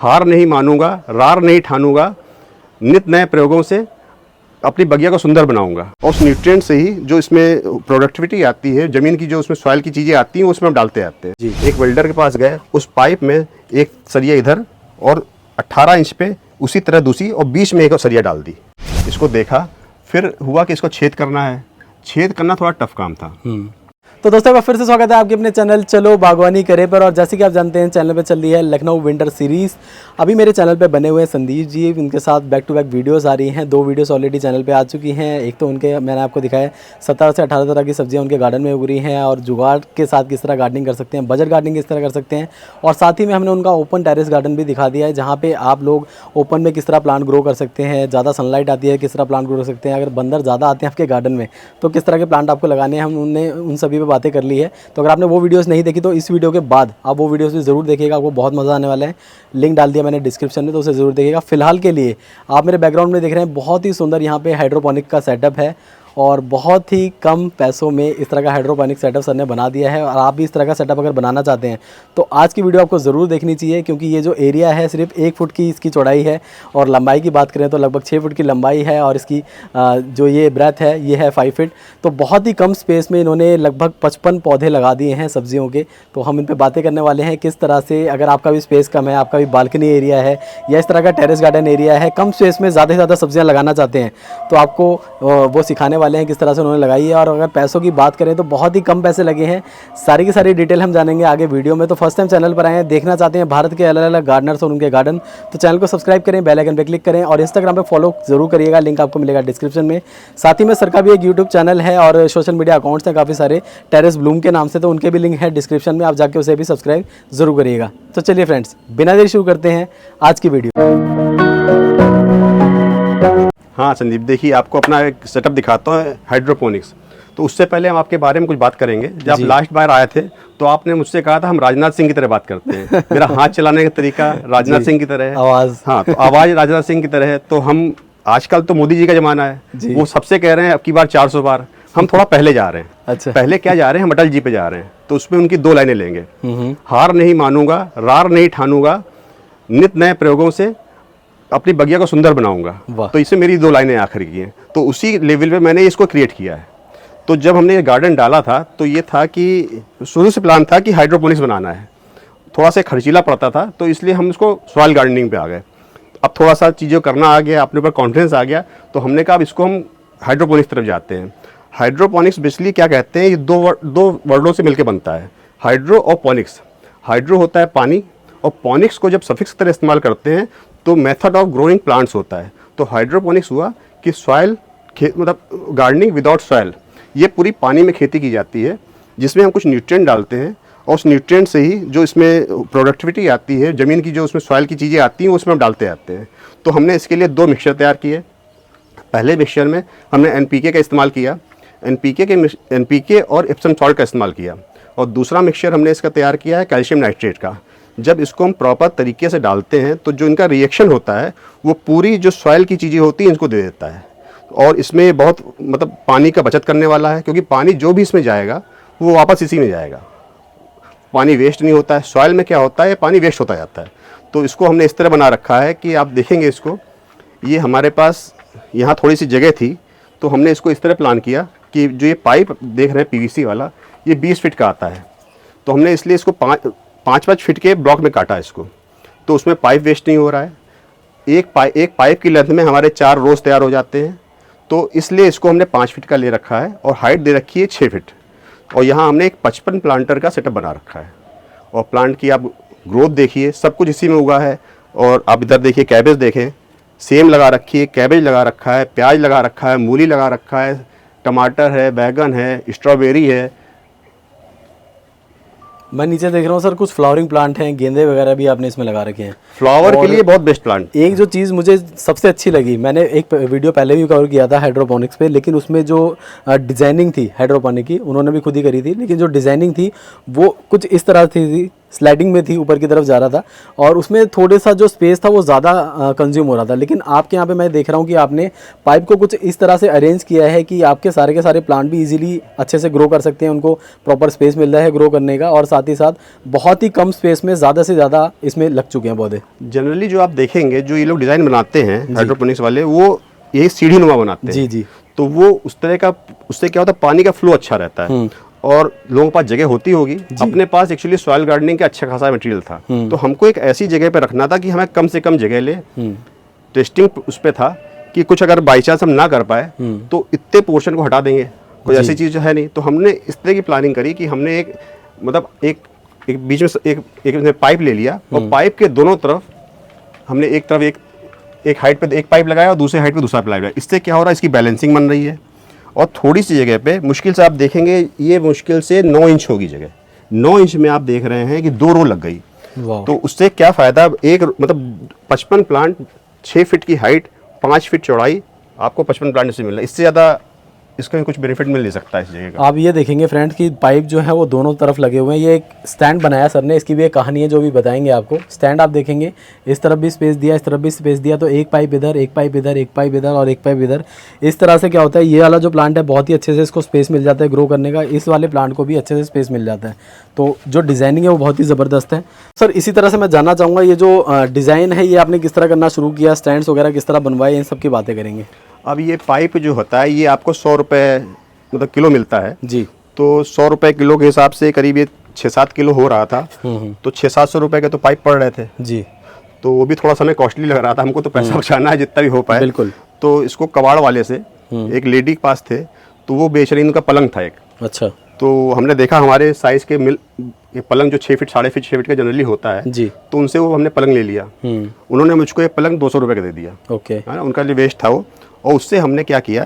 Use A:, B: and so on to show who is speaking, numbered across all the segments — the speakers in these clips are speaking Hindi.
A: हार नहीं मानूंगा, रार नहीं ठानूंगा, नित नए प्रयोगों से अपनी बगिया को सुंदर बनाऊंगा। और उस न्यूट्रिएंट से ही जो इसमें प्रोडक्टिविटी आती है, ज़मीन की जो उसमें सॉइल की चीज़ें आती हैं उसमें हम डालते आते हैं जी। एक वेल्डर के पास गए, उस पाइप में एक सरिया इधर और 18 इंच पे उसी तरह दूसरी और बीच में एक और सरिया डाल दी। इसको देखा, फिर हुआ कि इसको छेद करना है। छेद करना थोड़ा टफ काम था।
B: तो दोस्तों का फिर से स्वागत है आपके अपने चैनल चलो बागवानी करे पर। और जैसे कि आप जानते हैं चैनल पे चल रही है लखनऊ विंटर सीरीज़। अभी मेरे चैनल पे बने हुए हैं संदीप जी, उनके साथ बैक टू बैक वीडियोस आ रही हैं। 2 वीडियोस ऑलरेडी चैनल पे आ चुकी हैं। एक तो उनके मैंने आपको दिखाया 17 से 18 तरह की सब्जियां उनके गार्डन में उग रही हैं और जुगाड़ के साथ किस तरह गार्डनिंग कर सकते हैं, बजट गार्डनिंग किस तरह कर सकते हैं। और साथ ही में हमने उनका ओपन टेरेस गार्डन भी दिखा दिया है, जहाँ पर आप लोग ओपन में किस तरह प्लांट ग्रो कर सकते हैं, ज़्यादा सनलाइट आती है किस तरह प्लांट ग्रो कर सकते हैं, अगर बंदर ज़्यादा आते हैं आपके गार्डन में तो किस तरह के प्लांट आपको लगाने हैं। हमने उन सभी पर बातें कर ली है। तो अगर आपने वो वीडियोस नहीं देखी तो इस वीडियो के बाद आप वो वीडियोस भी ज़रूर देखिएगा, आपको बहुत मज़ा आने वाला है। लिंक डाल दिया मैंने डिस्क्रिप्शन में, तो उसे ज़रूर देखिएगा। फिलहाल के लिए आप मेरे बैकग्राउंड में देख रहे हैं बहुत ही सुंदर यहाँ पे हाइड्रोपोनिक का सेटअप है और बहुत ही कम पैसों में इस तरह का हाइड्रोपोनिक सेटअप सर ने बना दिया है। और आप भी इस तरह का सेटअप अगर बनाना चाहते हैं तो आज की वीडियो आपको ज़रूर देखनी चाहिए, क्योंकि ये जो एरिया है सिर्फ 1 फुट की इसकी चौड़ाई है और लंबाई की बात करें तो लगभग 6 फुट की लंबाई है और इसकी जो ये ब्रेथ है ये है 5 फीट। तो बहुत ही कम स्पेस में इन्होंने लगभग 55 पौधे लगा दिए हैं सब्जियों के। तो हम इन पर बातें करने वाले हैं किस तरह से, अगर आपका भी स्पेस कम है, आपका भी बालकनी एरिया है या इस तरह का टेरेस गार्डन एरिया है, कम स्पेस में ज़्यादा से ज़्यादा सब्जियाँ लगाना चाहते हैं तो आपको वो सिखाने वाले हैं किस तरह से उन्होंने लगाई है। और अगर पैसों की बात करें तो बहुत ही कम पैसे लगे हैं। सारी की सारी डिटेल हम जानेंगे आगे वीडियो में। तो फर्स्ट टाइम चैनल पर आए हैं, देखना चाहते हैं भारत के अलग अलग गार्डनर्स और उनके गार्डन, तो चैनल को सब्सक्राइब करें, बेल आइकन पर क्लिक करें और इंस्टाग्राम पे फॉलो जरूर करिएगा, लिंक आपको मिलेगा डिस्क्रिप्शन में। साथ ही में सर का भी एक यूट्यूब चैनल है और सोशल मीडिया अकाउंट्स हैं काफ़ी सारे टेरेस ब्लूम के नाम से, तो उनके भी लिंक है डिस्क्रिप्शन में, आप जाके उसे भी सब्सक्राइब जरूर करिएगा। तो चलिए फ्रेंड्स, बिना देरी शुरू करते हैं आज की वीडियो।
A: हाँ संदीप, देखिए आपको अपना एक सेटअप दिखाता हूँ हाइड्रोपोनिक्स। तो उससे पहले हम आपके बारे में कुछ बात करेंगे। जब आप लास्ट बार आए थे तो आपने मुझसे कहा था हम राजनाथ सिंह की तरह बात करते हैं। मेरा हाथ चलाने का तरीका राजनाथ सिंह की तरह है, आवाज़, हाँ तो आवाज़ राजनाथ सिंह की तरह है। तो हम आजकल तो मोदी जी का जमाना है, वो सबसे कह रहे हैं अब की बार 400 बार, हम थोड़ा पहले जा रहे हैं। अच्छा। पहले क्या जा रहे हैं, हम अटल जी पे जा रहे हैं। तो उसमें उनकी 2 लाइनें लेंगे। हार नहीं मानूंगा, रार नहीं ठानूंगा, नित नए प्रयोगों से अपनी बगिया को सुंदर बनाऊंगा। तो इससे मेरी 2 लाइनें आखिर की हैं। तो उसी लेवल पे मैंने इसको क्रिएट किया है। तो जब हमने ये गार्डन डाला था तो ये था कि शुरू से प्लान था कि हाइड्रोपोनिक्स बनाना है। थोड़ा सा खर्चीला पड़ता था तो इसलिए हम इसको सॉइल गार्डनिंग पे आ गए। अब थोड़ा सा चीज़ें करना आ गया, अपने ऊपर कॉन्फिडेंस आ गया, तो हमने कहा अब इसको हम हाइड्रोपोनिक्स तरफ जाते हैं। हाइड्रोपोनिक्स बेसिकली क्या कहते हैं, ये दो वर्डों से मिलकर बनता है, हाइड्रो और पोनिक्स। हाइड्रो होता है पानी और पोनिक्स को जब सफिक्स तरह इस्तेमाल करते हैं तो मेथड ऑफ ग्रोइंग प्लांट्स होता है। तो हाइड्रोपोनिक्स हुआ कि सॉइल मतलब गार्डनिंग विदाउट सॉइल, ये पूरी पानी में खेती की जाती है जिसमें हम कुछ न्यूट्रिएंट डालते हैं और उस न्यूट्रिएंट से ही जो इसमें प्रोडक्टिविटी आती है, ज़मीन की जो उसमें सॉइल की चीज़ें आती हैं उसमें हम डालते आते हैं। तो हमने इसके लिए 2 मिक्सचर तैयार किए। पहले मिक्सचर में हमने NPK का इस्तेमाल किया, NPK और एप्सम सॉल्ट का इस्तेमाल किया। और दूसरा मिक्सचर हमने इसका तैयार किया है कैल्शियम नाइट्रेट का। जब इसको हम प्रॉपर तरीके से डालते हैं तो जो इनका रिएक्शन होता है वो पूरी जो सॉइल की चीज़ें होती हैं इनको दे देता है। और इसमें बहुत मतलब पानी का बचत करने वाला है, क्योंकि पानी जो भी इसमें जाएगा वो वापस इसी में जाएगा, पानी वेस्ट नहीं होता है। सॉइल में क्या होता है, पानी वेस्ट होता जाता है। तो इसको हमने इस तरह बना रखा है कि आप देखेंगे इसको, ये हमारे पास यहाँ थोड़ी सी जगह थी तो हमने इसको इस तरह प्लान किया कि जो ये पाइप देख रहे हैं PVC वाला, ये 20 फीट का आता है। तो हमने इसलिए इसको 5-5 फीट के ब्लॉक में काटा इसको, तो उसमें पाइप वेस्ट नहीं हो रहा है। एक पाइप की लेंथ में हमारे 4 रोज तैयार हो जाते हैं। तो इसलिए इसको हमने 5 फीट का ले रखा है और हाइट दे रखी है 6 फीट। और यहाँ हमने एक 55 प्लांटर का सेटअप बना रखा है। और प्लांट की आप ग्रोथ देखिए, सब कुछ इसी में उगा है। और आप इधर देखिए, कैबेज देखें, सेम लगा रखी है, कैबेज लगा रखा है, प्याज लगा रखा है, मूली लगा रखा है, टमाटर है, बैगन है, स्ट्रॉबेरी है।
B: मैं नीचे देख रहा हूँ सर कुछ फ्लावरिंग प्लांट हैं, गेंदे वगैरह भी आपने इसमें लगा रखे हैं।
A: फ्लावर के लिए बहुत बेस्ट प्लांट।
B: एक जो चीज़ मुझे सबसे अच्छी लगी, मैंने एक वीडियो पहले भी कवर किया था हाइड्रोपोनिक्स पे, लेकिन उसमें जो डिज़ाइनिंग थी हाइड्रोपोनिक की उन्होंने भी खुद ही करी थी, लेकिन जो डिज़ाइनिंग थी वो कुछ इस तरह थी स्लाइडिंग में थी, ऊपर की तरफ जा रहा था और उसमें थोड़े सा जो स्पेस था वो ज़्यादा कंज्यूम हो रहा था। लेकिन आपके यहाँ पे मैं देख रहा हूँ कि आपने पाइप को कुछ इस तरह से अरेंज किया है कि आपके सारे के सारे प्लांट भी इजीली अच्छे से ग्रो कर सकते हैं, उनको प्रॉपर स्पेस मिल रहा है ग्रो करने का, और साथ ही साथ बहुत ही कम स्पेस में ज़्यादा से ज़्यादा इसमें लग चुके हैं पौधे।
A: जनरली जो आप देखेंगे, जो ये लोग डिज़ाइन बनाते हैं हाइड्रोपोनिक्स वाले, वो ये सीढ़ी नुमा बनाते हैं।
B: जी जी।
A: तो वो उस तरह का, उससे क्या होता है, पानी का फ्लो अच्छा रहता है और लोगों के पास जगह होती होगी। अपने पास एक्चुअली सॉइल गार्डनिंग का अच्छा खासा मटेरियल था, तो हमको एक ऐसी जगह पे रखना था कि हमें कम से कम जगह ले। टेस्टिंग उस पे था कि कुछ अगर बाई चांस हम ना कर पाए तो इतने पोर्शन को हटा देंगे, कोई ऐसी चीज़ है नहीं। तो हमने इस तरह की प्लानिंग करी कि हमने एक मतलब एक बीच में एक पाइप ले लिया और पाइप के दोनों तरफ हमने एक तरफ एक हाइट पे एक पाइप लगाया और दूसरे हाइट पे दूसरा पाइप लगाया। इससे क्या हो रहा है, इसकी बैलेंसिंग बन रही है और थोड़ी सी जगह पे मुश्किल से आप देखेंगे, ये मुश्किल से 9 इंच होगी जगह। 9 इंच में आप देख रहे हैं कि 2 रो लग गई। तो उससे क्या फ़ायदा, एक मतलब 55 प्लांट, 6 फीट की हाइट, 5 फीट चौड़ाई, आपको 55 प्लांट से मिल रहा है। इससे ज़्यादा इसका कुछ बेनिफिट मिल नहीं सकता इस जगह का।
B: आप ये देखेंगे फ्रेंड्स कि पाइप जो है वो दोनों तरफ लगे हुए हैं। ये एक स्टैंड बनाया सर ने, इसकी भी एक कहानी है जो भी बताएंगे आपको। स्टैंड आप देखेंगे, इस तरफ भी स्पेस दिया, इस तरफ भी स्पेस दिया, तो एक पाइप इधर, एक पाइप इधर, एक पाइप इधर और एक पाइप इधर। इस तरह से क्या होता है, ये वाला जो प्लांट है बहुत ही अच्छे से इसको स्पेस मिल जाता है ग्रो करने का, इस वाले प्लांट को भी अच्छे से स्पेस मिल जाता है। तो जो डिज़ाइनिंग है वो बहुत ही ज़बरदस्त है। सर इसी तरह से मैं जानना चाहूँगा, ये जो डिज़ाइन है ये आपने किस तरह करना शुरू किया, स्टैंड्स वगैरह किस तरह बनवाए, इन सब की बातें करेंगे।
A: अब ये पाइप जो होता है ये आपको 100 रुपये मतलब किलो मिलता है
B: जी।
A: तो 100 रुपये किलो के हिसाब से करीब ये 6-7 किलो हो रहा था। तो 600-700 रुपये के तो पाइप पड़ रहे थे
B: जी।
A: तो वो भी थोड़ा समय कॉस्टली लग रहा था हमको, तो पैसा बचाना है जितना भी हो पाए।
B: बिल्कुल।
A: तो इसको कबाड़ वाले से एक लेडी के पास थे, तो वो बेच रही, उनका पलंग था एक।
B: अच्छा।
A: तो हमने देखा हमारे साइज़ के ये पलंग जो 6 फीट 6.5 फीट का जनरली होता है
B: जी,
A: तो उनसे वो हमने पलंग ले लिया। उन्होंने मुझको ये पलंग 200 रुपये का दे दिया।
B: ओके।
A: है ना, उनका लिए वेस्ट था वो। और उससे हमने क्या किया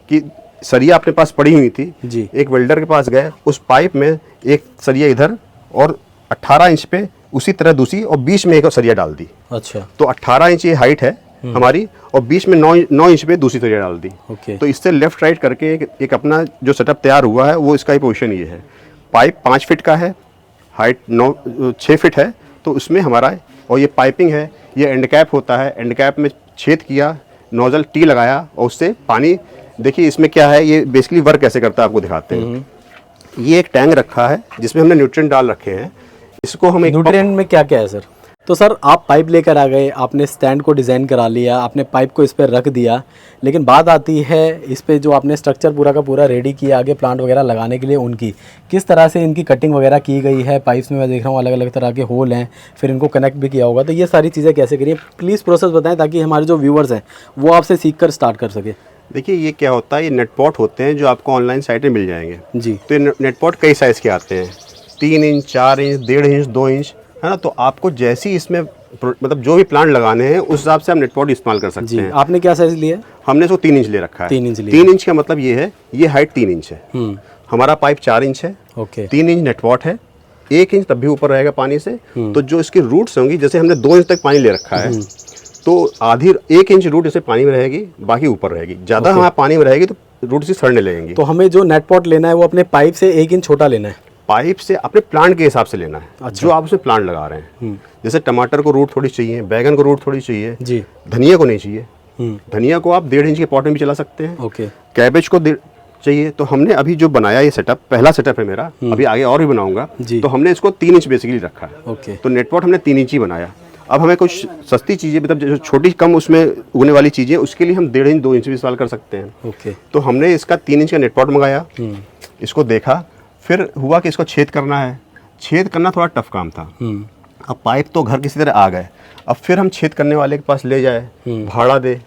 A: कि सरिया अपने पास पड़ी हुई थी
B: जी।
A: एक वेल्डर के पास गए, उस पाइप में एक सरिया इधर और 18 इंच पे उसी तरह दूसरी और बीच में एक सरिया डाल दी।
B: अच्छा।
A: तो 18 इंच ये हाइट है हमारी और बीच में 9 इंच पे दूसरी सरिया डाल दी।
B: ओके।
A: तो इससे लेफ्ट राइट करके एक अपना जो सेटअप तैयार हुआ है वो इसका ही पोजीशन ये है। पाइप 5 फीट का है, हाइट 6 फीट है, तो उसमें हमारा और ये पाइपिंग है, ये एंड कैप होता है, एंड कैप में छेद किया, नोजल टी लगाया और उससे पानी। देखिए इसमें क्या है, ये बेसिकली वर्क कैसे करता है आपको दिखाते हैं। ये एक टैंक रखा है जिसमें हमने न्यूट्रिएंट डाल रखे हैं। इसको हम एक
B: न्यूट्रिएंट में क्या क्या है सर? तो सर आप पाइप लेकर आ गए, आपने स्टैंड को डिज़ाइन करा लिया, आपने पाइप को इस पर रख दिया, लेकिन बात आती है इस पे जो आपने स्ट्रक्चर पूरा का पूरा रेडी किया आगे प्लांट वगैरह लगाने के लिए, उनकी किस तरह से इनकी कटिंग वगैरह की गई है। पाइप्स में मैं देख रहा हूँ अलग अलग तरह के होल हैं, फिर इनको कनेक्ट भी किया होगा, तो ये सारी चीज़ें कैसे करिए प्लीज़ प्रोसेस बताएं ताकि हमारे जो व्यूअर्स हैं वो आपसे सीख कर स्टार्ट कर सके।
A: देखिए ये क्या होता है, ये नेट पॉट होते हैं जो आपको ऑनलाइन साइट में मिल जाएंगे
B: जी।
A: तो ये नेट पॉट कई साइज़ के आते हैं, 3 इंच, 4 इंच, 1.5 इंच, 2 इंच, है ना। तो आपको जैसी इसमें मतलब जो भी प्लांट लगाने हैं उस हिसाब से आप नेट पॉट इस्तेमाल कर सकते हैं।
B: आपने क्या साइज लिया?
A: हमने इसको 3 इंच ले रखा है।
B: 3 इंच लिया।
A: 3 इंच का मतलब ये है, ये हाइट 3 इंच है, हमारा पाइप 4 इंच है,
B: ओके।
A: 3 इंच नेट पॉट है, 1 इंच तब भी ऊपर रहेगा पानी से। तो जो इसकी रूट्स होंगी, जैसे हमने 2 इंच तक पानी ले रखा है तो आधी 1 इंच रूट इसे पानी में रहेगी, बाकी ऊपर रहेगी। ज़्यादा हमारा पानी में रहेगी तो रूट से सड़ने लगेंगी।
B: तो हमें जो नेट पॉट लेना है वो अपने पाइप से 1 इंच छोटा लेना है?
A: पाइप से अपने प्लांट के हिसाब से लेना है। अच्छा। जो आप उसमें प्लांट लगा रहे हैं, जैसे टमाटर को रूट थोड़ी चाहिए, बैगन को रूट थोड़ी चाहिए
B: जी,
A: धनिया को नहीं चाहिए। धनिया को आप 1.5 इंच के पॉट में भी चला सकते हैं।
B: ओके।
A: कैबेज को चाहिए। तो हमने अभी जो बनाया ये सेटअप, पहला सेटअप है मेरा, अभी आगे और भी बनाऊंगा,
B: जी।
A: तो हमने इसको 3 इंच बेसिकली रखा है।
B: ओके।
A: तो नेट पॉट हमने 3 इंच ही बनाया। अब हमें कुछ सस्ती चीज़ें, मतलब जो छोटी कम उसमें उगने वाली चीज़ें, उसके लिए हम 1.5 इंच 2 इंच भी इस्तेमाल कर सकते हैं।
B: ओके।
A: तो हमने इसका 3 इंच का नेट पॉट मंगाया, इसको देखा, फिर हुआ कि इसको छेद करना है। छेद करना थोड़ा टफ काम था। अब पाइप तो घर किसी तरह आ गए, अब फिर हम छेद करने वाले के पास ले जाए, भाड़ा दे,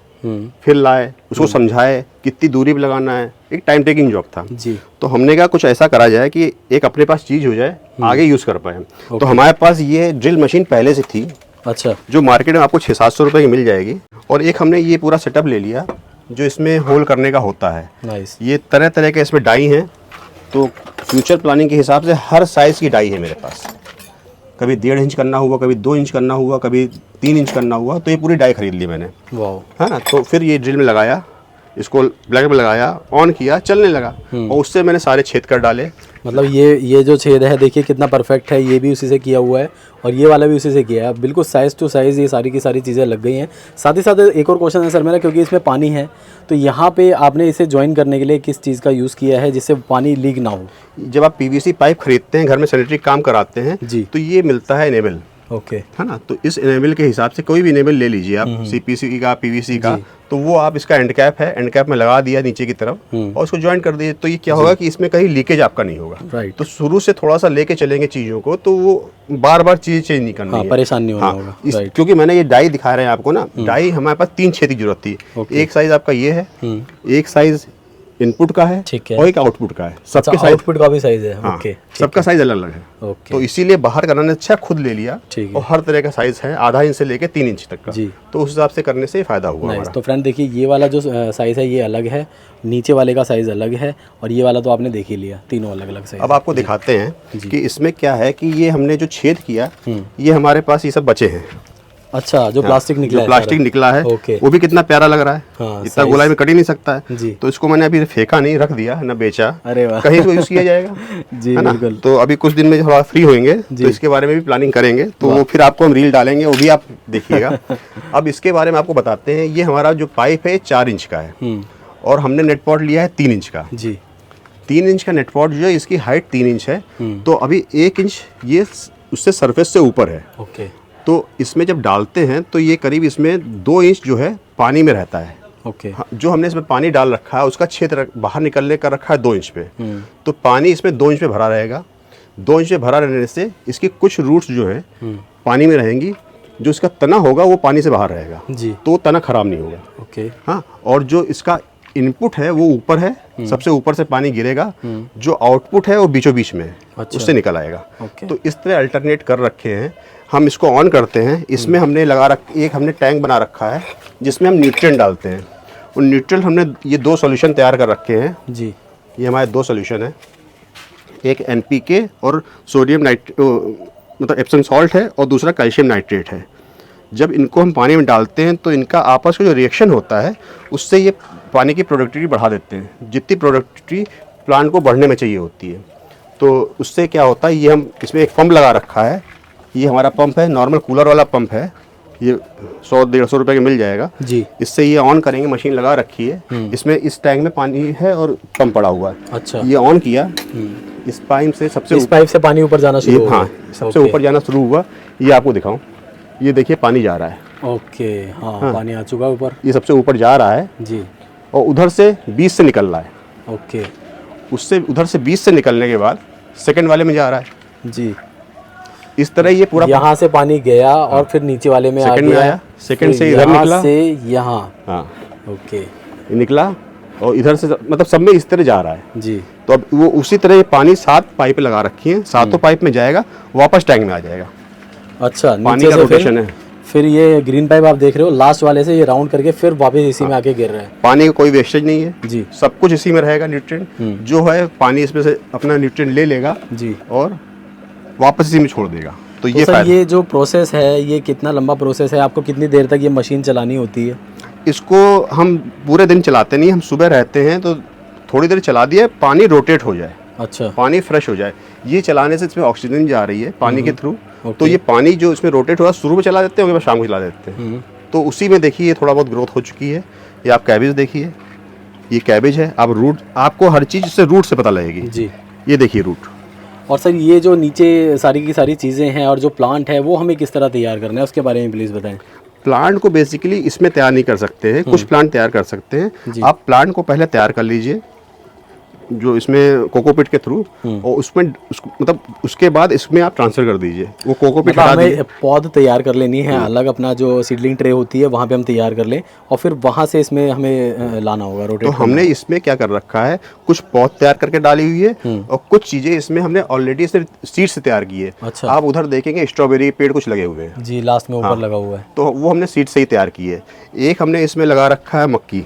A: फिर लाए, उसको समझाए कितनी दूरी पे लगाना है, एक टाइम टेकिंग जॉब था
B: जी।
A: तो हमने कहा कुछ ऐसा करा जाए कि एक अपने पास चीज़ हो जाए, आगे यूज़ कर पाए। तो हमारे पास ये ड्रिल मशीन पहले से थी।
B: अच्छा।
A: जो मार्केट में आपको 600-700 रुपये की मिल जाएगी। और एक हमने ये पूरा सेटअप ले लिया जो इसमें होल करने का होता है।
B: नाइस।
A: ये तरह तरह के इसमें डाई हैं, तो फ्यूचर प्लानिंग के हिसाब से हर साइज़ की डाई है मेरे पास। कभी 1.5 इंच करना हुआ, कभी 2 इंच करना हुआ, कभी 3 इंच करना हुआ, तो ये पूरी डाई खरीद ली मैंने,
B: वाओ।
A: है ना। तो फिर ये ड्रिल में लगाया, इसको ब्लैक में लगाया, ऑन किया, चलने लगा और उससे मैंने सारे छेद कर डाले।
B: मतलब ये जो छेद है देखिए कितना परफेक्ट है, ये भी उसी से किया हुआ है और ये वाला भी उसी से किया है, बिल्कुल साइज़ टू साइज़ ये सारी की सारी चीज़ें लग गई हैं। साथ ही साथ एक और क्वेश्चन है सर मेरा, क्योंकि इसमें पानी है तो यहाँ पे आपने इसे ज्वाइन करने के लिए किस चीज़ का यूज़ किया है जिससे पानी लीक ना हो?
A: जब आप पीवीसी पाइप खरीदते हैं, घर में सैनिटरी काम कराते हैं
B: जी,
A: तो ये मिलता है इनेबल,
B: ओके,
A: है ना। तो इस इनेबल के हिसाब से कोई भी इनेबल ले लीजिए आप, सीपीसी का, पीवीसी का, तो वो आप इसका एंड कैप है, एंड कैप में लगा दिया नीचे की तरफ और उसको ज्वाइन कर दीजिए। तो ये क्या होगा कि इसमें कहीं लीकेज आपका नहीं होगा।
B: राइट।
A: तो शुरू से थोड़ा सा लेके चलेंगे चीज़ों को, तो वो बार बार चीज़ चेंज नहीं करनी है,
B: परेशान नहीं होना होगा। राइट।
A: क्योंकि मैंने ये डाई दिखा रहे हैं आपको ना, डाई हमारे पास 3 छेद की जरूरत थी। एक साइज आपका ये है, एक साइज इनपुट का है,
B: ठीक है,
A: और एक आउटपुट का है। सबके साइज,
B: आउटपुट का भी साइज है,
A: हाँ,
B: ओके,
A: सबका साइज अलग अलग है।
B: ओके,
A: तो इसीलिए बाहर का मैंने अच्छा खुद ले लिया,
B: ठीक है।
A: और हर तरह का साइज है, आधा इंच से लेके 3 इंच तक का।
B: जी।
A: तो उस हिसाब से करने से फायदा हुआ हमारा।
B: तो फ्रेंड देखिए ये वाला जो साइज़ है ये अलग है, नीचे वाले का साइज़ अलग है और ये वाला तो आपने देख ही लिया, तीनों अलग अलग साइज।
A: अब आपको दिखाते हैं कि इसमें क्या है कि ये हमने जो छेद किया, ये हमारे पास ये सब बचे हैं।
B: अच्छा, जो प्लास्टिक निकला है,
A: प्लास्टिक निकला है,
B: ओके,
A: वो भी कितना प्यारा लग रहा है।
B: हाँ,
A: इतना गोलाई में कट ही नहीं सकता है।
B: जी।
A: तो इसको मैंने अभी फेंका नहीं, रख दिया, ना बेचा,
B: अरे वाह,
A: कहीं तो यूज किया जाएगा।
B: जी
A: है ना?
B: बिल्कुल।
A: तो अभी कुछ दिन में थोड़ा फ्री होंगे तो इसके बारे में भी प्लानिंग करेंगे, तो वो फिर आपको हम रील डालेंगे, वो भी आप देखिएगा। अब इसके बारे में आपको बताते हैं, ये हमारा जो पाइप है 4 इंच का है और हमने नेट पॉट लिया है 3 इंच का।
B: जी,
A: 3 इंच का नेट पॉट जो है, इसकी हाइट 3 इंच है, तो अभी 1 इंच ये उससे सरफेस से ऊपर है।
B: ओके,
A: तो इसमें जब डालते हैं तो ये करीब इसमें 2 इंच जो है पानी में रहता है।
B: ओके,
A: हाँ, जो हमने इसमें पानी डाल रखा है उसका क्षेत्र बाहर निकलने का रखा है 2 इंच पे। तो पानी इसमें 2 इंच पे भरा रहेगा। 2 इंच पे भरा रहने से इसकी कुछ रूट्स जो है पानी में रहेंगी, जो इसका तना होगा वो पानी से बाहर रहेगा,
B: जी,
A: तो तना खराब नहीं होगा।
B: ओके,
A: हाँ, और जो इसका इनपुट है वो ऊपर है, सबसे ऊपर से पानी गिरेगा, जो आउटपुट है वो बीचों बीच में है,
B: अच्छा,
A: उससे निकल आएगा।
B: ओके।
A: तो इस तरह अल्टरनेट कर रखे हैं। हम इसको ऑन करते हैं, इसमें हमने एक हमने टैंक बना रखा है जिसमें हम न्यूट्रिएंट डालते हैं। उन न्यूट्रिएंट हमने ये 2 सॉल्यूशन तैयार कर रखे हैं।
B: जी,
A: ये हमारे 2 सॉल्यूशन है, एक NPK और सोडियम मतलब एप्सम सॉल्ट है, और दूसरा कैल्शियम नाइट्रेट है। जब इनको हम पानी में डालते हैं तो इनका आपस में जो रिएक्शन होता है उससे ये पानी की प्रोडक्टिविटी बढ़ा देते हैं, जितनी प्रोडक्टिविटी प्लांट को बढ़ने में चाहिए होती है। तो उससे क्या होता है, ये हम इसमें एक पंप लगा रखा है। ये हमारा पंप है, नॉर्मल कूलर वाला पंप है, ये 100-150 रुपये का मिल जाएगा।
B: जी,
A: इससे ये ऑन करेंगे, मशीन लगा रखी है, इसमें इस टैंक में पानी है और पंप पड़ा हुआ है।
B: अच्छा,
A: ये ऑन किया, इस पाइप से सबसे
B: इस पाइप से पानी ऊपर जाना शुरू
A: हाँ, सबसे ऊपर जाना शुरू हुआ। ये आपको दिखाऊं, ये देखिए पानी जा रहा है।
B: ओके, हाँ, पानी आ चुका है ऊपर।
A: ये सबसे ऊपर जा रहा है
B: जी,
A: और उधर से 20 से निकल रहा है।
B: ओके,
A: उससे उधर से 20 से निकलने के बाद सेकंड वाले में जा रहा है।
B: जी,
A: इस तरह ये पूरा
B: यहाँ से पानी गया और फिर नीचे वाले में
A: सेकंड में आया, सेकंड से इधर निकला,
B: से यहाँ,
A: हाँ,
B: ओके,
A: ये निकला और इधर से मतलब सब में इस तरह जा रहा है।
B: जी,
A: तो अब वो उसी तरह ये पानी 7 पाइप लगा रखी हैं, 7 पाइप में जाएगा, वापस टैंक में आ जाएगा।
B: अच्छा,
A: पानी
B: नीचे
A: का
B: से
A: रोटेशन है।
B: फिर ये ग्रीन पाइप आप देख रहे हो, लास्ट वाले से ये राउंड करके फिर वापस इसी में आके गिर रहा है।
A: पानी का कोई वेस्टेज नहीं है
B: जी,
A: सब कुछ इसी में रहेगा। न्यूट्रिएंट जो है पानी इसमें से अपना न्यूट्रिएंट ले लेगा
B: जी,
A: और वापस इसी में छोड़ देगा। तो
B: तो
A: ये
B: सर
A: फायदा।
B: ये जो प्रोसेस है ये कितना लंबा प्रोसेस है? आपको कितनी देर तक ये मशीन चलानी होती है?
A: इसको हम पूरे दिन चलाते नहीं, हम सुबह रहते हैं तो थोड़ी देर चला दिए, पानी रोटेट हो जाए,
B: अच्छा,
A: पानी फ्रेश हो जाए। ये चलाने से इसमें ऑक्सीजन जा रही है पानी के थ्रू, तो ये पानी जो इसमें रोटेट हुआ शुरू में चला देते हैं, उसके बाद शाम को चला देते हैं। तो उसी में देखिए ये थोड़ा बहुत ग्रोथ हो चुकी है। ये आप कैबेज देखिए, ये कैबेज है। आप रूट, आपको हर चीज़ से रूट से पता लगेगी
B: जी।
A: ये देखिए रूट।
B: और सर ये जो नीचे सारी की सारी चीज़ें हैं और जो प्लांट है वो हमें किस तरह तैयार करना है, उसके बारे में प्लीज़ बताएं।
A: प्लांट को बेसिकली इसमें तैयार नहीं कर सकते हैं, कुछ प्लांट तैयार कर सकते हैं। आप प्लांट को पहले तैयार कर लीजिए, जो इसमें कोकोपीट के थ्रू, और उसमें मतलब उसके बाद इसमें आप ट्रांसफर कर दीजिए। वो कोकोपीट
B: मतलब
A: हटा दीजिए।
B: हमें पौध तैयार कर लेनी है अलग, अपना जो सीडलिंग ट्रे होती है वहाँ पे हम तैयार कर लें और फिर वहाँ से इसमें हमें लाना होगा रोटेट।
A: तो हमने इसमें क्या कर रखा है, कुछ पौध तैयार करके डाली हुई है और कुछ चीज़ें इसमें हमने ऑलरेडी सीड से तैयार की है।
B: अच्छा।
A: आप उधर देखेंगे स्ट्रॉबेरी पेड़ कुछ लगे हुए हैं
B: जी, लास्ट में ऊपर लगा हुआ है,
A: तो वो हमने सीड से ही तैयार की है। एक हमने इसमें लगा रखा है मक्की,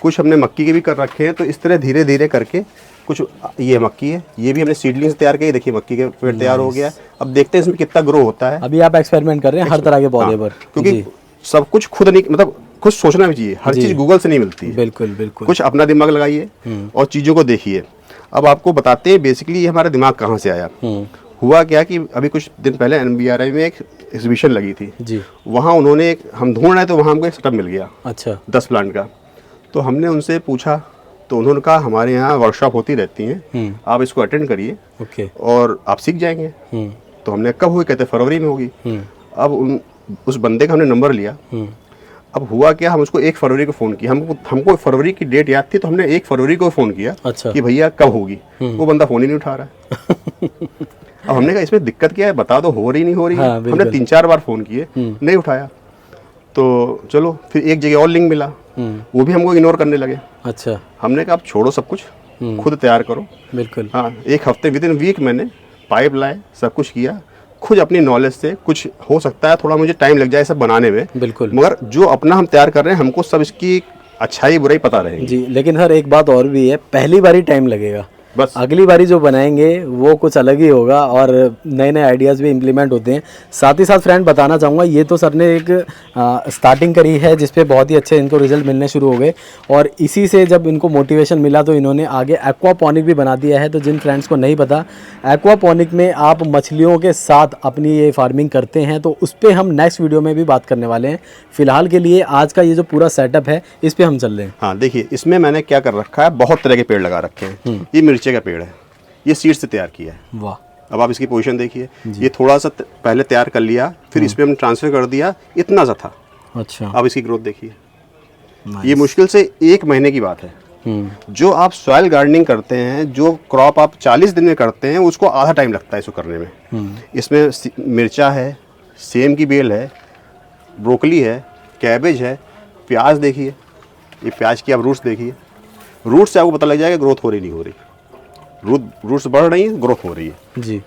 A: कुछ हमने मक्की के भी कर रखे हैं। तो इस तरह धीरे धीरे करके कुछ, ये मक्की है, ये भी हमने सीडलिंग से तैयार की। देखिए मक्की के पेड़ तैयार हो गया है। अब देखते हैं इसमें कितना ग्रो होता है।
B: अभी आप एक्सपेरिमेंट कर रहे हैं हर तरह के पौधे पर,
A: क्योंकि सब कुछ खुद नहीं, मतलब खुद सोचना भी चाहिए, हर चीज़ गूगल से नहीं मिलती है।
B: बिल्कुल बिल्कुल।
A: कुछ अपना दिमाग लगाइए और चीज़ों को देखिए। अब आपको बताते हैं बेसिकली ये हमारा दिमाग कहाँ से आया। हुआ क्या कि अभी कुछ दिन पहले NBRI में एक एग्जीबिशन लगी थी
B: जी।
A: वहाँ उन्होंने हम ढूंढ रहे तो वहाँ हमको एक सेटअप मिल गया।
B: अच्छा।
A: 10 प्लांट का। तो हमने उनसे पूछा तो उन्होंने कहा हमारे यहाँ वर्कशॉप होती रहती हैं, आप इसको अटेंड करिए
B: ओके।
A: और आप सीख जाएंगे। तो हमने कब हुई, कहते फरवरी में होगी। अब उस बंदे का हमने नंबर लिया। अब हुआ क्या, हम उसको 1 फरवरी को फ़ोन किया। हमको फरवरी की डेट याद थी तो हमने 1 फरवरी को फ़ोन किया।
B: अच्छा।
A: कि भैया कब होगी। वो बंदा फ़ोन ही नहीं उठा रहा है। अब हमने कहा इसमें दिक्कत क्या है, बता दो, हो रही नहीं हो रही।
B: हाँ,
A: हमने 3-4 बार फ़ोन किए, नहीं उठाया। तो चलो फिर एक जगह और लिंक मिला, वो भी हमको इग्नोर करने लगे।
B: अच्छा।
A: हमने कहा आप छोड़ो सब कुछ, खुद तैयार करो।
B: बिल्कुल।
A: हाँ, 1 हफ्ते विद इन वीक मैंने पाइप लाए, सब कुछ किया खुद अपनी नॉलेज से। कुछ हो सकता है थोड़ा मुझे टाइम लग जाए सब बनाने में,
B: बिल्कुल।
A: मगर जो अपना हम तैयार कर रहे हैं हमको सब इसकी अच्छाई बुराई पता रहेगी।
B: जी, लेकिन सर एक बात और भी है, पहली बारी टाइम लगेगा,
A: बस
B: अगली बारी जो बनाएंगे वो कुछ अलग ही होगा और नए नए आइडियाज़ भी इम्प्लीमेंट होते हैं। साथ ही साथ फ्रेंड बताना चाहूँगा, ये तो सर ने एक स्टार्टिंग करी है जिस पे बहुत ही अच्छे इनको रिजल्ट मिलने शुरू हो गए और इसी से जब इनको मोटिवेशन मिला तो इन्होंने आगे एक्वापॉनिक भी बना दिया है। तो जिन फ्रेंड्स को नहीं पता, एक्वापॉनिक में आप मछलियों के साथ अपनी ये फार्मिंग करते हैं, तो उस पर हम नेक्स्ट वीडियो में भी बात करने वाले हैं। फिलहाल के लिए आज का ये जो पूरा सेटअप है इस पर हम चल रहे हैं।
A: हाँ, देखिए इसमें मैंने क्या कर रखा है, बहुत तरह के पेड़ लगा रखे हैं। ये मिर्चे का पेड़ है, ये सीड से तैयार किया है।
B: वाह।
A: अब आप इसकी पोजीशन देखिए, ये थोड़ा सा पहले तैयार कर लिया, फिर इस पे हमने ट्रांसफर कर दिया, इतना सा था।
B: अच्छा।
A: अब इसकी ग्रोथ देखिए, ये मुश्किल से 1 महीने की बात है। जो आप सॉइल गार्डनिंग करते हैं, जो क्रॉप आप 40 दिन में करते हैं, उसको आधा टाइम लगता है इसको करने में। इसमें मिर्चा है, सेम की बेल है, ब्रोकली है, कैबेज है, प्याज देखिए, ये प्याज की आप रूट्स देखिए, रूट से आपको पता लग जाएगा ग्रोथ हो रही नहीं हो रही। रूट्स बढ़ रही हैं, ग्रोथ हो रही है।
B: जी।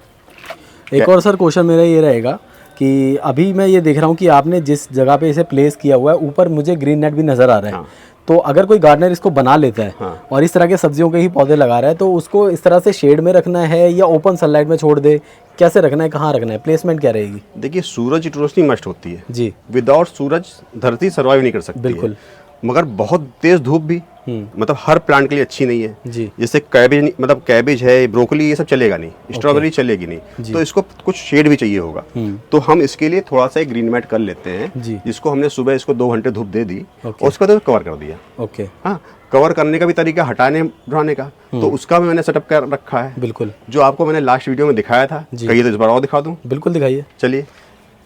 B: एक और सर क्वेश्चन मेरा ये रहेगा कि अभी मैं ये देख रहा हूँ कि आपने जिस जगह पे इसे प्लेस किया हुआ है, ऊपर मुझे ग्रीन नेट भी नज़र आ रहा है।
A: हाँ।
B: तो अगर कोई गार्डनर इसको बना लेता है
A: हाँ।
B: और इस तरह के सब्जियों के ही पौधे लगा रहा है, तो उसको इस तरह से शेड में रखना है या ओपन सनलाइट में छोड़ दे, कैसे रखना है, कहाँ रखना है, प्लेसमेंट क्या रहेगी?
A: देखिए सूरज की रोशनी मस्ट होती है
B: जी।
A: विदाउट सूरज धरती सर्वाइव नहीं कर सकती
B: बिल्कुल।
A: है। मगर बहुत तेज धूप भी मतलब हर प्लांट के लिए अच्छी नहीं है।
B: जी।
A: जैसे कैबेज, मतलब कैबेज है, ब्रोकली, ये सब चलेगा नहीं, स्ट्रॉबेरी चलेगी नहीं, तो इसको कुछ शेड भी चाहिए होगा। तो हम इसके लिए थोड़ा सा एक ग्रीन मैट कर लेते हैं, जिसको हमने सुबह इसको 2 घंटे धूप दे दी और उसके बाद कवर कर दिया।
B: ओके।
A: हाँ, कवर करने का भी तरीका हटाने बढ़ाने का, तो उसका भी मैंने सेटअप कर रखा है।
B: बिल्कुल।
A: जो आपको मैंने लास्ट वीडियो में दिखाया था, कहिए तो इस बार और दिखा दूं।
B: बिल्कुल दिखाइए।
A: चलिए,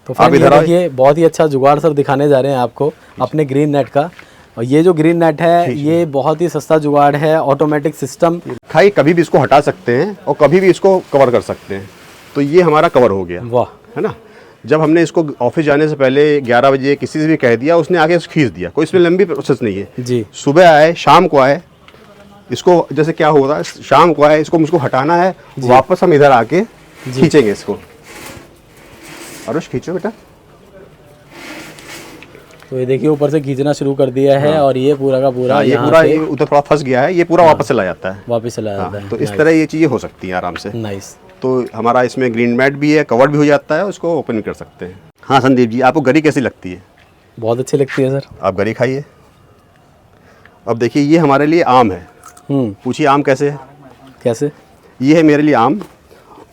B: तो फ्रेंड ये देखिए, बहुत ही अच्छा जुगाड़ सर दिखाने जा रहे हैं आपको अपने ग्रीन नेट का। और ये जो ग्रीन नेट है ये बहुत ही सस्ता जुगाड़ है, ऑटोमेटिक सिस्टम।
A: खाई कभी भी इसको हटा सकते हैं और कभी भी इसको कवर कर सकते हैं। तो ये हमारा कवर हो गया।
B: वाह।
A: है ना। जब हमने इसको ऑफिस जाने से पहले 11 बजे किसी से भी कह दिया, उसने आगे खींच दिया, कोई इसमें लंबी प्रोसेस नहीं है
B: जी।
A: सुबह आए शाम को आए, इसको जैसे क्या होगा, शाम को आए, इसको मुझको हटाना है, वापस हम इधर आके खींचेंगे इसको। अरुष खींचो बेटा।
B: तो ये देखिए ऊपर से खींचना शुरू कर दिया है। हाँ। और ये पूरा का पूरा
A: ये पूरा उधर थोड़ा फंस गया है, ये पूरा वापस चला जाता है,
B: वापस चला जाता है।
A: तो इस तरह ये चीज़ें हो सकती हैं आराम से।
B: नाइस।
A: तो हमारा इसमें ग्रीन मैट भी है, कवर भी हो जाता है, उसको ओपन भी कर सकते हैं। हाँ संदीप जी, आपको गरी कैसी लगती है?
B: बहुत अच्छी लगती है सर।
A: आप गरी खाइए। अब देखिए ये हमारे लिए आम है। पूछिए आम कैसे है?
B: कैसे?
A: ये है मेरे लिए आम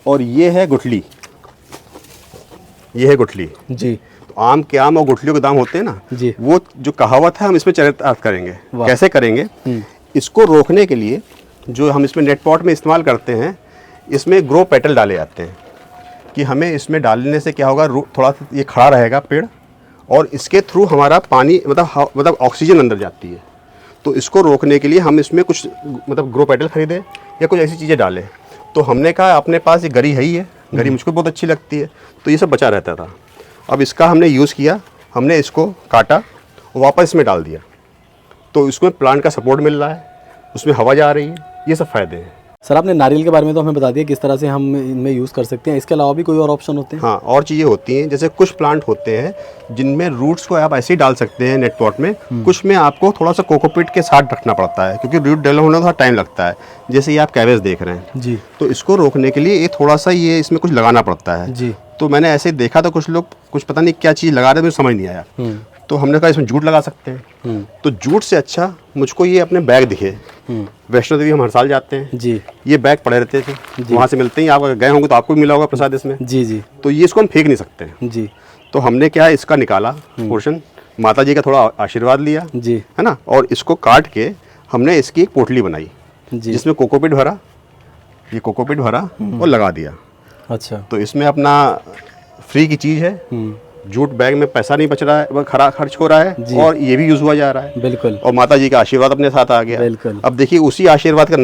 A: और ये है गुठली, ये है गुठली
B: जी।
A: आम के आम और गुठलियों के दाम होते हैं ना
B: जी।
A: वो जो कहावत है हम इसमें चरितार्थ करेंगे। कैसे करेंगे? इसको रोकने के लिए जो हम इसमें नेट पॉट में इस्तेमाल करते हैं, इसमें ग्रो पेटल डाले जाते हैं कि हमें इसमें डालने से क्या होगा, थोड़ा ये खड़ा रहेगा पेड़ और इसके थ्रू हमारा पानी मतलब ऑक्सीजन अंदर जाती है। तो इसको रोकने के लिए हम इसमें कुछ मतलब ग्रो पेटल खरीदे या कुछ ऐसी चीज़ें डालें। तो हमने कहा अपने पास ये गरी है ही है, गरी मुझको बहुत अच्छी लगती है, तो ये सब बचा रहता था। अब इसका हमने यूज़ किया, हमने इसको काटा और वापस इसमें डाल दिया, तो इसमें प्लांट का सपोर्ट मिल रहा है, उसमें हवा जा रही है, ये सब फ़ायदे हैं।
B: सर आपने नारियल के बारे में तो हमें बता दिया किस तरह से हम इनमें यूज़ कर सकते हैं, इसके अलावा भी कोई और ऑप्शन होते हैं?
A: हाँ, और चीज़ें होती हैं, जैसे कुछ प्लांट होते हैं जिनमें रूट्स को आप ऐसे ही डाल सकते हैं नेट पॉट में, कुछ में आपको थोड़ा सा कोकोपीट के साथ रखना पड़ता है क्योंकि रूट डेवलप होने में थोड़ा टाइम लगता है। जैसे ये आप कैबेज देख रहे हैं
B: जी,
A: तो इसको रोकने के लिए ये थोड़ा सा ये इसमें कुछ लगाना पड़ता है
B: जी।
A: तो मैंने ऐसे देखा तो कुछ लोग कुछ पता नहीं क्या चीज़ लगा रहे थे, मुझे समझ नहीं आया। तो हमने कहा इसमें जूट लगा सकते हैं। तो जूट से अच्छा मुझको ये अपने बैग दिखे। वैष्णो देवी हम हर साल जाते हैं
B: जी
A: ये बैग पड़े रहते थे, वहाँ से मिलते ही, आप अगर गए होंगे तो आपको भी मिला होगा प्रसाद इसमें।
B: जी जी
A: तो ये इसको हम फेंक नहीं सकते हैं।
B: जी
A: तो हमने क्या है इसका निकाला पोर्शन, माता जी का थोड़ा आशीर्वाद लिया,
B: जी
A: है ना, और इसको काट के हमने इसकी एक पोटली बनाई
B: जी।
A: जिसमें कोकोपीट भरा, ये कोकोपीट भरा और लगा दिया।
B: अच्छा।
A: तो इसमें अपना फ्री की चीज़ है, जूट बैग में पैसा नहीं बच रहा है, वह खर्च हो रहा है और ये भी यूज़ हुआ जा रहा है।
B: बिल्कुल।
A: और माता जी का आशीर्वाद अपने साथ आ गया।
B: बिल्कुल।
A: अब देखिए उसी आशीर्वाद का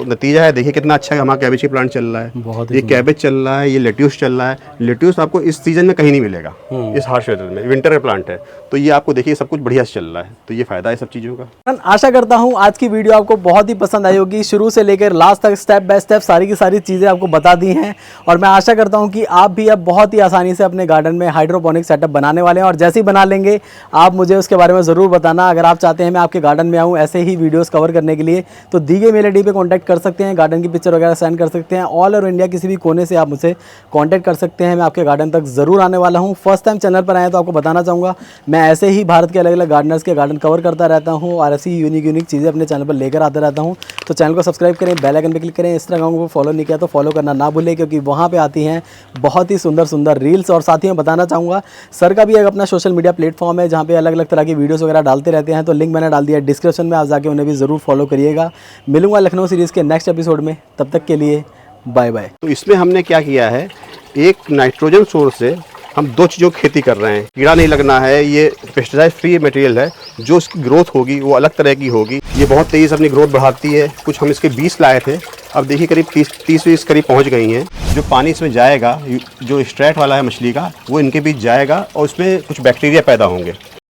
A: नतीजा है, देखिए कितना अच्छा हमारा कैबेज प्लांट चल रहा है,
B: बहुत ही
A: ये कैबेज चल रहा है, ये लेट्यूस चल रहा है। लेट्यूस आपको इस सीजन में कहीं नहीं मिलेगा, इस हार्श वेदर में, विंटर का प्लांट है। तो ये आपको देखिए सब कुछ बढ़िया से चल रहा है, तो ये फायदा है सब चीज़ों का।
B: आशा करता हूँ आज की वीडियो आपको बहुत ही पसंद आई होगी, शुरू से लेकर लास्ट तक स्टेप बाय स्टेप सारी की सारी चीज़ें आपको बता दी हैं। और मैं आशा करता हूँ कि आप भी अब बहुत ही आसानी से अपने गार्डन में हाइड्रोपोनिक सेटअप बनाने वाले हैं। और जैसे ही बना लेंगे आप मुझे उसके बारे में ज़रूर बताना। अगर आप चाहते हैं मैं आपके गार्डन में आऊँ ऐसे ही वीडियोस कवर करने के लिए तो दी गई मेल आईडी पे कांटेक्ट कर सकते हैं, गार्डन की पिक्चर वगैरह सेंड कर सकते हैं। ऑल ओवर इंडिया किसी भी कोने से आप मुझसे कांटेक्ट कर सकते हैं, मैं आपके गार्डन तक ज़रूर आने वाला हूँ। फर्स्ट टाइम चैनल पर आए तो आपको बताना चाहूँगा मैं ऐसे ही भारत के अलग अलग गार्डनर्स के गार्डन कवर करता रहता हूँ और ऐसी यूनिक चीज़ें अपने चैनल पर लेकर आता रहता हूँ। तो चैनल को सब्सक्राइब करें, बेल आइकन पर क्लिक करें, इंस्टाग्राम को फॉलो नहीं किया तो फॉलो करना ना भूलें क्योंकि वहाँ पर आती हैं बहुत ही सुंदर रील्स। और साथ ही मैं बताना चाहूँगा सर का भी एक अपना सोशल मीडिया प्लेटफॉर्म है जहाँ पे अलग अलग तरह की वीडियोस वगैरह डालते रहते हैं, तो लिंक मैंने डाल दिया है डिस्क्रिप्शन में, आप जाके उन्हें भी ज़रूर फॉलो करिएगा। मिलूंगा लखनऊ सीरीज़ के नेक्स्ट एपिसोड में, तब तक के लिए बाय बाय।
A: तो इसमें हमने क्या किया है, एक नाइट्रोजन सोर्स से हम दो चीज़ों की खेती कर रहे हैं, कीड़ा नहीं लगना है, ये पेस्टिसाइड फ्री मटेरियल है, जो इसकी ग्रोथ होगी वो अलग तरह की होगी, ये बहुत तेज़ी से अपनी ग्रोथ बढ़ाती है। कुछ हम इसके 20 लाए थे, अब देखिए करीब 30-20 करीब पहुंच गई हैं। जो पानी इसमें जाएगा, जो स्ट्रेट वाला है मछली का, वो इनके बीच जाएगा और उसमें कुछ बैक्टीरिया पैदा होंगे।